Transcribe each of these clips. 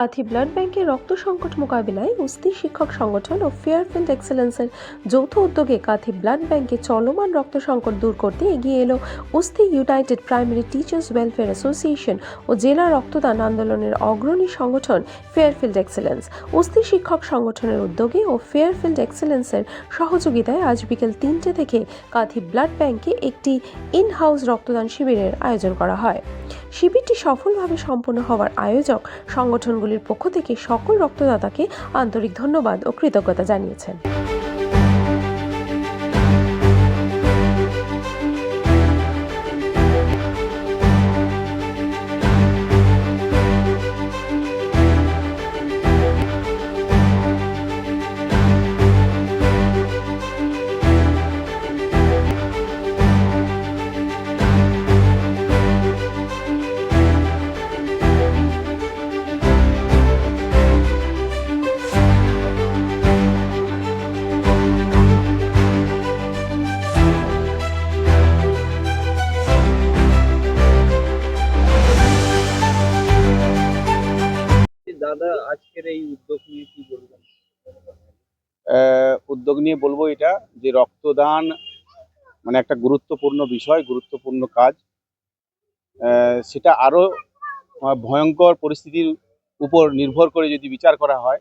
Kanthi blood ব্যাংকের রক্ত সংকট মোকাবিলায় উস্তি শিক্ষক সংগঠন ও ফেয়ারফিল্ড এক্সেলেন্সের যৌথ উদ্যোগে কাঁথি ব্লাড ব্যাংকে চলমান রক্ত সংকট দূর করতে এগিয়ে এলো Ushti united primary teachers welfare association ও জেলা রক্তদান আন্দোলনের অগ্রণী সংগঠন ফেয়ারফিল্ড এক্সেলেন্স। উস্তি শিক্ষক সংগঠনের উদ্যোগে ও ফেয়ারফিল্ড এক্সেলেন্সের সহযোগিতায় আজ বিকেল 3টে থেকে কাঁথি ব্লাড ব্যাংকে একটি ইন হাউস রক্তদান শিবিরের আয়োজন করা হয়। শিবিরটি সফলভাবে সম্পন্ন হওয়ার আয়োজক সংগঠনগুলির পক্ষ থেকে সকল রক্তদাতাকে আন্তরিক ধন্যবাদ ও কৃতজ্ঞতা জানিয়েছেন। দাদা আজকের এই উদ্যোগ নিয়ে কি বলবেন? উদ্যোগ নিয়ে বলবো এটা যে রক্তদান মানে একটা গুরুত্বপূর্ণ বিষয়, গুরুত্বপূর্ণ কাজ। সেটা আরো ভয়ঙ্কর পরিস্থিতির উপর নির্ভর করে যদি বিচার করা হয়,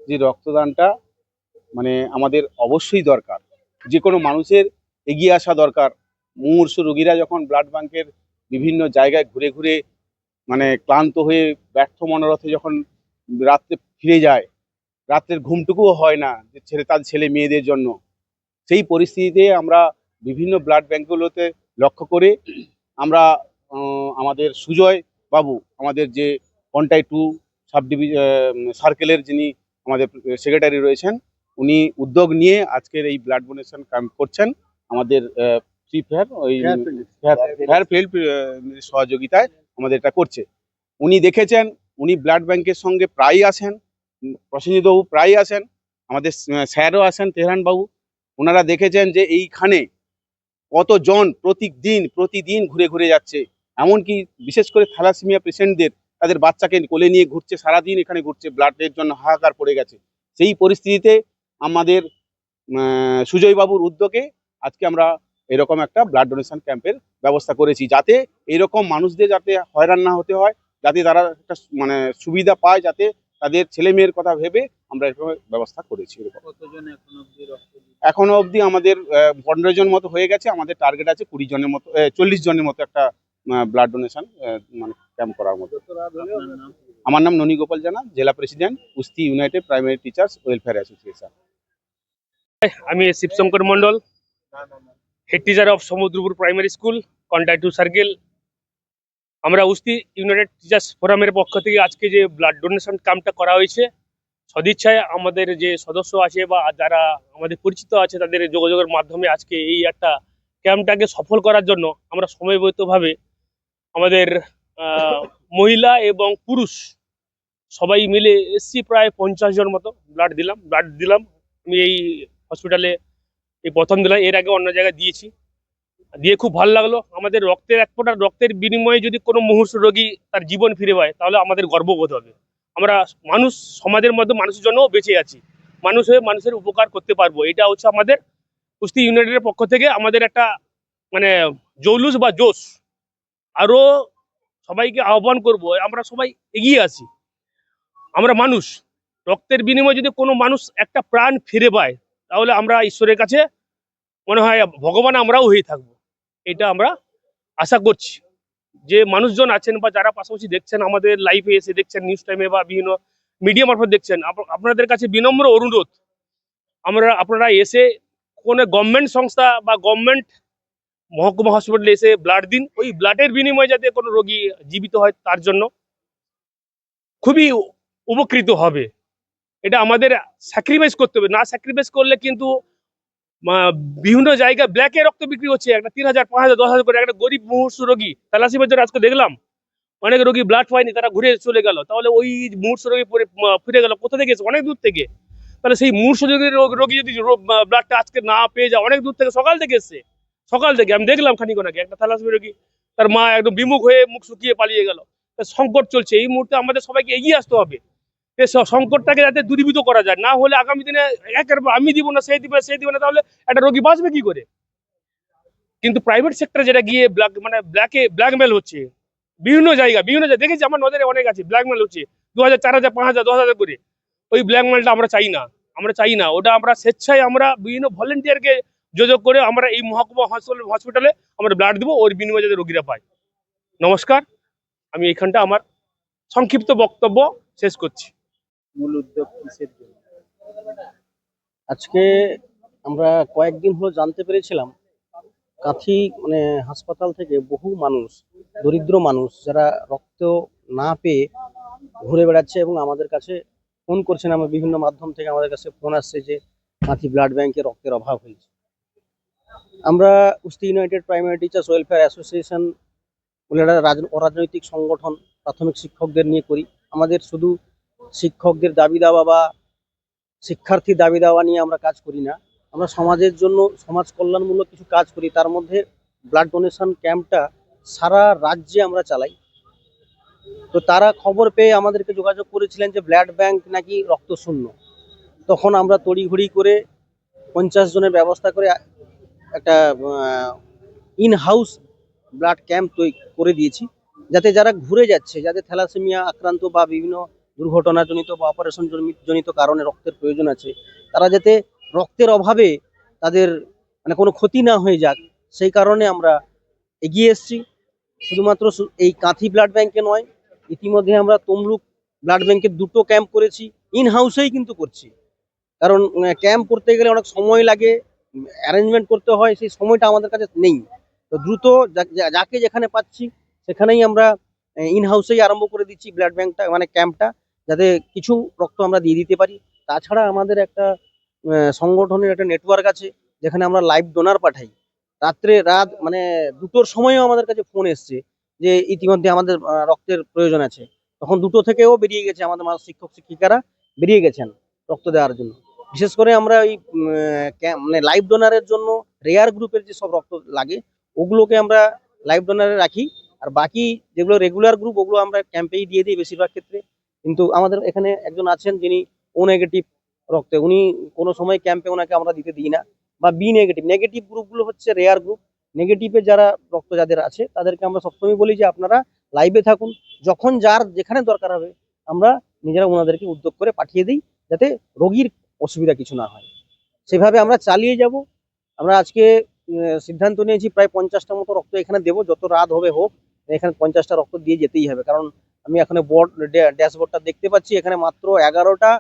যে রক্তদানটা মানে আমাদের অবশ্যই দরকার। যে কোনো মানুষের এগিয়ে আসা দরকার। মুমূর্ষ রোগীরা যখন ব্লাড ব্যাংকের বিভিন্ন জায়গায় ঘুরে ঘুরে মানে ক্লান্ত হয়ে ব্যর্থ মনোরথে যখন রাত্রে ফিরে যায়, রাত্রের ঘুমটুকুও হয় না যে তাদের ছেলে মেয়েদের জন্য, সেই পরিস্থিতিতে আমরা বিভিন্ন ব্লাড ব্যাঙ্কগুলোতে লক্ষ্য করে আমরা আমাদের সুজয় বাবু, আমাদের যে কন্টাই 2 সাব সার্কেলের যিনি আমাদের সেক্রেটারি রয়েছেন, উনি উদ্যোগ নিয়ে আজকের এই ব্লাড ডোনেশন ক্যাম্প করছেন আমাদের ফ্রি ফেয়ার ফেয়ারফিল্ড সহযোগিতায় আমাদের এটা করছে। উনি দেখেছেন, উনি ব্লাড ব্যাংকের সঙ্গে প্রায়ই আসেন, প্রসেনজিৎবাবু প্রায়ই আসেন, আমাদের স্যারও আসেন, তেহরান বাবু। ওনারা দেখেছেন যে এইখানে কতজন প্রতিদিন ঘুরে ঘুরে যাচ্ছে, এমনকি বিশেষ করে থ্যালাসেমিয়া পেশেন্টদের তাদের বাচ্চাকে কোলে নিয়ে ঘুরছে, সারাদিন এখানে ঘুরছে, ব্লাডের জন্য হাহাকার পড়ে গেছে। সেই পরিস্থিতিতে আমাদের সুজয়বাবুর উদ্যোগে আজকে আমরা এরকম একটা ব্লাড ডোনেশন ক্যাম্পের ব্যবস্থা করেছি, যাতে এইরকম মানুষদের যাতে হয়রান না হতে হয়, যাতে তারা একটা মানে সুবিধা পায়, যাতে তাদের ছেলে মেয়ের কথা ভেবে আমরা এরকম ব্যবস্থা করেছি। কতজন এখনো অবধি আমাদের 15 জন মতো হয়ে গেছে। আমাদের টার্গেট আছে 20 জনের মতো, 40 জনের মতো একটা ব্লাড ডোনেশন মানে ক্যাম্প করার মতো। আমার নাম ননী গোপাল জানা, জেলা president, Ushti united primary teachers welfare association. আমি Shibshankar Mondal, head teacher of Samudrapur primary school, Contai 2 circle. আমরা উস্তি ইউনাইটেড টিচার্স ফোরামের পক্ষ থেকে আজকে যে ব্লাড ডোনেশন ক্যাম্পটা করা হয়েছে, সদিচ্ছায় আমাদের যে সদস্য আছে বা যারা আমাদের পরিচিত আছে তাদের যোগাযোগের মাধ্যমে আজকে এই একটা ক্যাম্পটাকে সফল করার জন্য আমরা সময়বদ্ধভাবে আমাদের মহিলা এবং পুরুষ সবাই মিলে এসছি, প্রায় 50 জন মতো ব্লাড দিলাম। আমি এই হসপিটালে এই প্রথম দিলাম, এর আগে অন্য জায়গায় দিয়ে খুব ভালো লাগলো। আমাদের রক্তের এক ফোঁটা রক্তের বিনিময়ে যদি কোনো মুহূর্ত রোগী তার জীবন ফিরে পায়, তাহলে আমাদের গর্ববোধ হবে। আমরা মানুষ, সমাজের মধ্যে মানুষের জন্য বেঁচে আছি, মানুষ হয়ে মানুষের উপকার করতে পারবো। এটা হচ্ছে আমাদের কুস্তি ইউনাইটেডের পক্ষ থেকে আমাদের একটা মানে জৌলুস বা জোশ। আরো সবাইকে আহ্বান করব, আমরা সবাই এগিয়ে আসি। আমরা মানুষ, রক্তের বিনিময়ে যদি কোনো মানুষ একটা প্রাণ ফিরে পায়, তাহলে আমরা ঈশ্বরের কাছে মনে হয় ভগবান আমরাও হয়ে থাকবো। এটা আমরা আশা করছি যে মানুষজন আছেন বা যারা পাশাপাশি দেখছেন, আমাদের লাইভে এসে দেখছেন, নিউজ টাইমে বা বিভিন্ন মিডিয়া মারফত দেখছেন, আপনাদের কাছে বিনম্র অনুরোধ, আপনারা এসে কোনো গভর্নমেন্ট সংস্থা বা গভর্নমেন্ট মহকুমা হসপিটালে এসে ব্লাড দিন। ওই ব্লাডের বিনিময়ে যাতে কোনো রোগী জীবিত হয়, তার জন্য খুবই উপকৃত হবে। এটা আমাদের স্যাক্রিফাইস করতে হবে, না স্যাক্রিফাইস করলে কিন্তু বিভিন্ন জায়গায় ব্ল্যাকে রক্ত বিক্রি হচ্ছে, একটা 3000, 5000, 10,000 করে। একটা গরিব মুমূর্ষু রোগী থ্যালাসেমিয়ার জন্য আজকে দেখলাম অনেক রোগী ব্লাড পায়নি, তারা ঘুরে চলে গেল। তাহলে ওই মুমূর্ষু রোগী ফিরে গেল কোথা থেকে এসে? অনেক দূর থেকে। তাহলে সেই মুমূর্ষু রোগী যদি ব্লাডটা আজকে না পেয়ে যায়, অনেক দূর থেকে, সকাল থেকে এসছে, সকাল থেকে আমি দেখলাম খানিকক্ষণ আগে একটা থ্যালাসেমিয়া রোগী, তার মা একদম বিমুখ হয়ে মুখ শুকিয়ে পালিয়ে গেল। সংকট চলছে, এই মুহূর্তে আমাদের সবাইকে এগিয়ে আসতে হবে। এই সংকটটাকে যাতে দূরীভূত করা যায়, না হলে আগামী দিনে একের পর আমি দিব না, সে দিবে সে দিবে না, তাহলে একটা রোগী বাঁচবে কি করে? কিন্তু প্রাইভেট সেক্টরে যেটা গিয়ে ব্ল্যাকমেল হচ্ছে বিভিন্ন জায়গায় দেখেছি, আমার নজরে অনেক আছে, ব্ল্যাকমেল হচ্ছে 2000 4000 5000 10,000 করে। ওই ব্ল্যাকমেলটা আমরা চাই না। ওটা আমরা স্বেচ্ছায় আমরা বিভিন্ন ভলেন্টিয়ারকে যোগাযোগ করে আমরা এই মহকুমা হসপিটালে আমরা ব্লাড দেবো, ওর বিনিময়ে যাতে রোগীরা পায়। নমস্কার, আমি এইখানটা আমার সংক্ষিপ্ত বক্তব্য শেষ করছি। মূল উদ্যোগ কিসের জন্য? আজকে আমরা কয়েকদিন হলো জানতে পেরেছিলাম কাঁথি হাসপাতাল থেকে বহু মানুষ, দরিদ্র মানুষ যারা রক্ত না পেয়ে ঘুরে বেড়াচ্ছে এবং আমাদের কাছে ফোন করছেন। আমরা বিভিন্ন মাধ্যম থেকে আমাদের কাছে ফোন আসছে যে কাঁথি ব্লাড ব্যাংকে রক্তের অভাব হয়েছে। আমরা Ushti united primary teachers welfare association বলে একটা অরাজনৈতিক সংগঠন, প্রাথমিক শিক্ষকদের নিয়ে করি। আমাদের শুধু শিক্ষকদের দাবি দাওয়া বা শিক্ষার্থীর দাবি দাওয়া নিয়ে আমরা কাজ করি না, আমরা সমাজের জন্য সমাজ কল্যাণমূলক কিছু কাজ করি। তার মধ্যে ব্লাড ডোনেশন ক্যাম্পটা সারা রাজ্যে আমরা চালাই। তো তারা খবর পেয়ে আমাদেরকে যোগাযোগ করেছিলেন যে ব্লাড ব্যাংক নাকি রক্ত শূন্য। তখন আমরা তড়িঘড়ি করে 50 জনের ব্যবস্থা করে একটা ইন হাউস ব্লাড ক্যাম্প করে দিয়েছি, যাতে যারা ঘুরে যাচ্ছে, যাদের থ্যালাসেমিয়া আক্রান্ত বা বিভিন্ন দুর্ঘটনাজনিত বা অপারেশন জনিত কারণে রক্তের প্রয়োজন আছে, তারা যাতে রক্তের অভাবে তাদের কোনো ক্ষতি না হয়ে যাক, সেই কারণে আমরা এগিয়ে এসেছি। শুধুমাত্র এই কাঁথি ব্লাড ব্যাংকে নয়, ইতিমধ্যে আমরা তমলুক ব্লাড ব্যাংকের 2টো ক্যাম্প করেছি, ইন হাউসেই কিন্তু করছি। কারণ ক্যাম্প করতে গেলে অনেক সময় লাগে, অ্যারেঞ্জমেন্ট করতে হয়, সেই সময়টা আমাদের কাছে নেই। তো দ্রুত যাকে যেখানে পাচ্ছি সেখানেই আমরা ইন হাউসেই আরম্ভ করে দিচ্ছি ব্লাড ব্যাংকটা, ক্যাম্পটা, যাতে কিছু রক্ত আমরা দিয়ে দিতে পারি। তাছাড়া আমাদের একটা সংগঠনের একটা নেটওয়ার্ক আছে, যেখানে আমরা লাইভ ডোনার পাঠাই। রাত 2টোর সময়ও আমাদের কাছে ফোন এসছে যে ইতিমধ্যে আমাদের রক্তের প্রয়োজন আছে। তখন 2টো থেকেও বেরিয়ে গেছে, আমাদের শিক্ষক শিক্ষিকারা বেরিয়ে গেছেন রক্ত দেওয়ার জন্য। বিশেষ করে আমরা এই লাইভ ডোনারের জন্য রেয়ার গ্রুপের যে সব রক্ত লাগে ওগুলোকে আমরা লাইভ ডোনারে রাখি, আর বাকি যেগুলো রেগুলার গ্রুপ ওগুলো আমরা ক্যাম্পেই দিয়ে দিই বেশিরভাগ ক্ষেত্রে। কিন্তু আমাদের এখানে একজন আছেন যিনি ও নেগেটিভ রক্তে, উনি কোনো সময় ক্যাম্পে ওনাকে আমরা দিতে দিই না। বা বি নেগেটিভ গ্রুপগুলো হচ্ছে রেয়ার গ্রুপ। নেগেটিভে যারা রক্ত যাদের আছে তাদেরকে আমরা সবসময় বলি যে আপনারা লাইভে থাকুন, যখন যার যেখানে দরকার হবে আমরা নিজেরা ওনাদেরকে উদ্যোগ করে পাঠিয়ে দিই, যাতে রোগীর অসুবিধা কিছু না হয়। সেভাবে আমরা চালিয়ে যাব। আমরা আজকে সিদ্ধান্ত নিয়েছি প্রায় 50টা মতো রক্ত এখানে দেবো, যত রাত হবে হোক, এখানে 50টা রক্ত দিয়ে যেতেই হবে। কারণ আমি এখানে ড্যাশবোর্ডটা দেখতে পাচ্ছি, এখানে মাত্র 11টা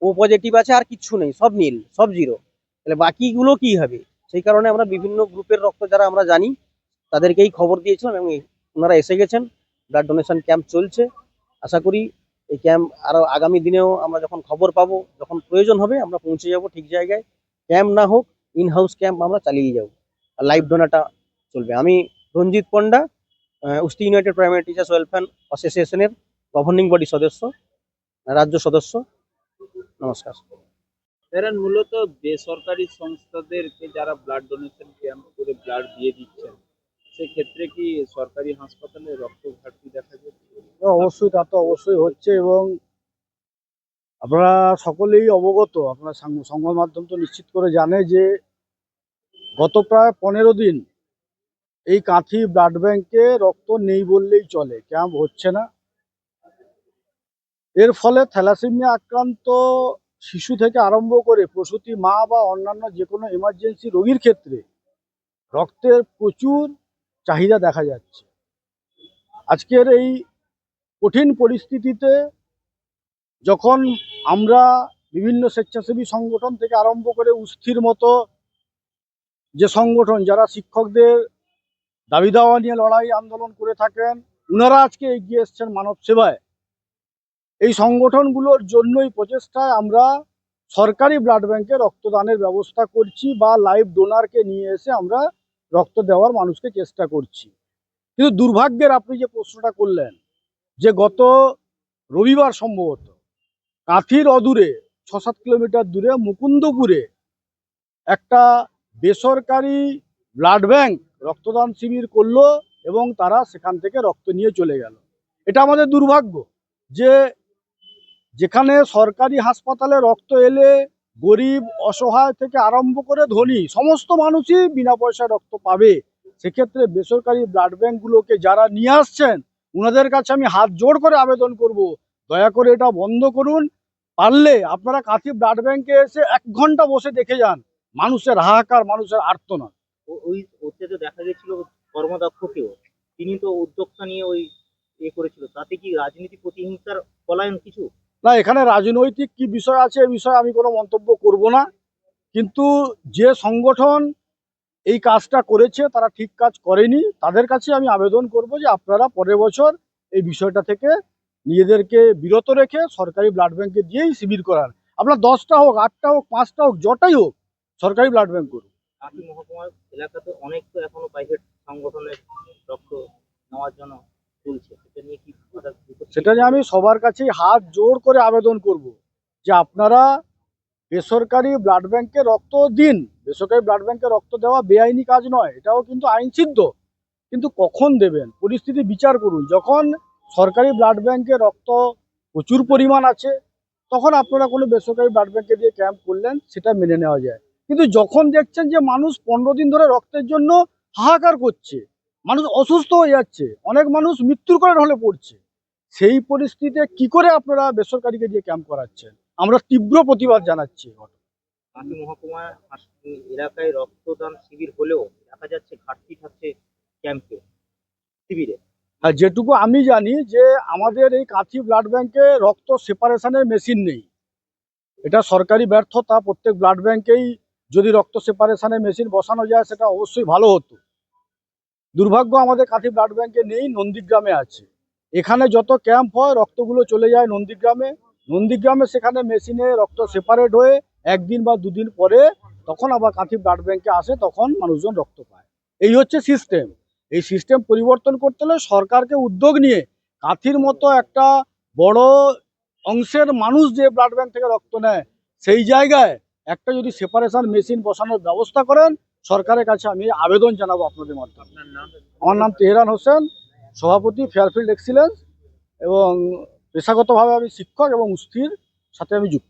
ও পজিটিভ আছে, আর কিচ্ছু নেই, সব নীল, সব জিরো। তাহলে বাকিগুলো কি হবে? সেই কারণে আমরা বিভিন্ন গ্রুপের রক্ত যারা আমরা জানি তাদেরকেই খবর দিয়েছিলাম এবং ওনারা এসে গেছেন। ব্লাড ডোনেশন ক্যাম্প চলছে। আশা করি এই ক্যাম্প আরো আগামী দিনেও আমরা যখন খবর পাবো, যখন প্রয়োজন হবে আমরা পৌঁছে যাব ঠিক জায়গায়। ক্যাম্প না হোক, ইন হাউস ক্যাম্প আমরা চালিয়ে যাব, আর লাইভ ডোনারটা চলবে। আমি Ranjit Panda, Ushti united primary teachers welfare অ্যাসোসিয়েশনের গভর্নিং বডি সদস্য, রাজ্য সদস্য। নমস্কার। এরা মূলত বেসরকারি সংস্থাদেরকে যারা ব্লাড ডোনেশন ক্যাম্প করে ব্লাড দিয়ে দিচ্ছেন, সেক্ষেত্রে কি সরকারি হাসপাতালে রক্ত ঘাটতি দেখা যাচ্ছে? অবশ্যই, তা তো অবশ্যই হচ্ছে, এবং আপনারা সকলেই অবগত, আপনারা সংবাদ মাধ্যম তো নিশ্চিত করে জানে যে গত প্রায় 15 দিন এই কাঁথি ব্লাড ব্যাংকে রক্ত নেই বললেই চলে, ক্যাম্প হচ্ছে না। এর ফলে থ্যালাসেমিয়া আক্রান্ত শিশু থেকে আরম্ভ করে প্রসূতি মা বা অন্যান্য যে কোনো এমার্জেন্সি রোগীর ক্ষেত্রে রক্তের প্রচুর চাহিদা দেখা যাচ্ছে। আজকের এই কঠিন পরিস্থিতিতে যখন আমরা বিভিন্ন স্বেচ্ছাসেবী সংগঠন থেকে আরম্ভ করে উস্থির মতো যে সংগঠন যারা শিক্ষকদের দাবি দাওয়া নিয়ে লড়াই আন্দোলন করে থাকেন, ওনারা আজকে এগিয়ে এসছেন মানব সেবায়। এই সংগঠনগুলোর জন্যই প্রচেষ্টায় আমরা সরকারি ব্লাড ব্যাংকে রক্তদানের ব্যবস্থা করছি বা লাইভ ডোনারকে নিয়ে এসে আমরা রক্ত দেওয়ার মানুষকে চেষ্টা করছি। কিন্তু দুর্ভাগ্যের, আপনি যে প্রশ্নটা করলেন, যে গত রবিবার সম্ভবত কাঁথির অদূরে 6-7 কিলোমিটার দূরে মুকুন্দপুরে একটা বেসরকারি ব্লাড ব্যাংক রক্তদান শিবির করলো এবং তারা সেখান থেকে রক্ত নিয়ে চলে গেল। এটা আমাদের দুর্ভাগ্য যে যেখানে সরকারি হাসপাতালে রক্ত এলে গরিব অসহায় থেকে আরম্ভ করে ধনী সমস্ত মানুষই বিনা পয়সায় রক্ত পাবে, সেক্ষেত্রে বেসরকারি ব্লাড ব্যাংকগুলোকে যারা নিয়ে আসছেন ওনাদের কাছে আমি হাত জোড় করে আবেদন করব, দয়া করে এটা বন্ধ করুন। পারলে আপনারা কাঁথি ব্লাড ব্যাংকে এসে 1 ঘন্টা বসে দেখে যান মানুষের হাহাকার, মানুষের আর্তনাদ। ওই ওতে তো দেখা গেছিল কর্মদক্ষকেও, তিনি তো উদ্যোক্তা নিয়ে ওই করেছিল, তাতে কি রাজনীতি প্রতিহিংসার পলায়ন কিছু? না, এখানে রাজনৈতিক কি বিষয় আছে এ বিষয়ে আমি কোনো মন্তব্য করব না, কিন্তু যে সংগঠন এই কাজটা করেছে তারা ঠিক কাজ করেনি, তাদের কাছে আমি আবেদন করব যে আপনারা পরের বছর এই বিষয়টা থেকে নিজেদেরকে বিরত রেখে সরকারি ব্লাড ব্যাংকে দিয়েই শিবির করান। আপনার 10টা হোক, 8টা হোক, 5টা হোক, যটাই হোক, সরকারি ব্লাড ব্যাংক করুন। কাঁথি মহকুমার এলাকাতে অনেক তো এখনো প্রাইভেট সংগঠনের রক্ত নেওয়ার জন্য চলছে, সেটা নিয়ে কি সেটা নিয়ে আমি সবার কাছেই হাত জোড় করে আবেদন করব যে আপনারা বেসরকারি ব্লাড ব্যাংকে রক্ত দিন। বেসরকারি ব্লাড ব্যাংকে রক্ত দেওয়া বেআইনি কাজ নয়, এটাও কিন্তু আইনসিদ্ধ, কিন্তু কখন দেবেন পরিস্থিতি বিচার করুন। যখন সরকারি ব্লাড ব্যাংকে রক্ত প্রচুর পরিমাণ আছে তখন আপনারা কোনো বেসরকারি ব্লাড ব্যাংকে দিয়ে ক্যাম্প করলেন, সেটা মেনে নেওয়া যায়, কিন্তু যখন দেখছেন যে মানুষ 15 দিন ধরে রক্তের জন্য হাহাকার করছে, মানুষ অসুস্থ হয়ে যাচ্ছে, অনেক মানুষ মৃত্যুর কোলে ঢলে পড়ছে, সেই পরিস্থিতিতে কি করে আপনারা বেসরকারিকে দিয়ে ক্যাম্প করাচ্ছেন? আমরা তীব্র প্রতিবাদ জানাচ্ছি। কাঁথি মহকুমা এলাকায় রক্তদান শিবির হলেও দেখা যাচ্ছে ঘাটতি থাকছে ক্যাম্পে, শিবিরে। আর যেটুকু আমি জানি যে আমাদের এই কাঁথি ব্লাড ব্যাংকে রক্ত সেপারেশনের মেশিন নেই, এটা সরকারি ব্যর্থতা। প্রত্যেক ব্লাড ব্যাংকেই যদি রক্ত সেপারেশনের মেশিন বসানো যায় সেটা অবশ্যই ভালো হতো। দুর্ভাগ্য আমাদের কাঁথি ব্লাড ব্যাংকে নেই, নন্দীগ্রামে আছে। এখানে যত ক্যাম্প হয় রক্তগুলো চলে যায় নন্দীগ্রামে, নন্দীগ্রামে সেখানে মেশিনে রক্ত সেপারেট হয়ে 1 দিন বা 2 দিন পরে তখন আবার কাঁথি ব্লাড ব্যাংকে আসে, তখন মানুষজন রক্ত পায়। এই হচ্ছে সিস্টেম। এই সিস্টেম পরিবর্তন করতে হলে সরকারকে উদ্যোগ নিয়ে কাঁথির মতো একটা বড় অংশের মানুষ যে ব্লাড ব্যাংক থেকে রক্ত নেয় সেই জায়গায় একটা যদি সেপারেশন মেশিন বসানোর ব্যবস্থা করেন, সরকারের কাছে আমি আবেদন জানাবো আপনাদের মাধ্যমে। আপনার নাম? আমার নাম তেহরান হোসেন, সভাপতি ফেয়ারফিল্ড এক্সিলেন্স, এবং পেশাগতভাবে আমি শিক্ষক এবং উস্তির সাথে আমি যুক্ত।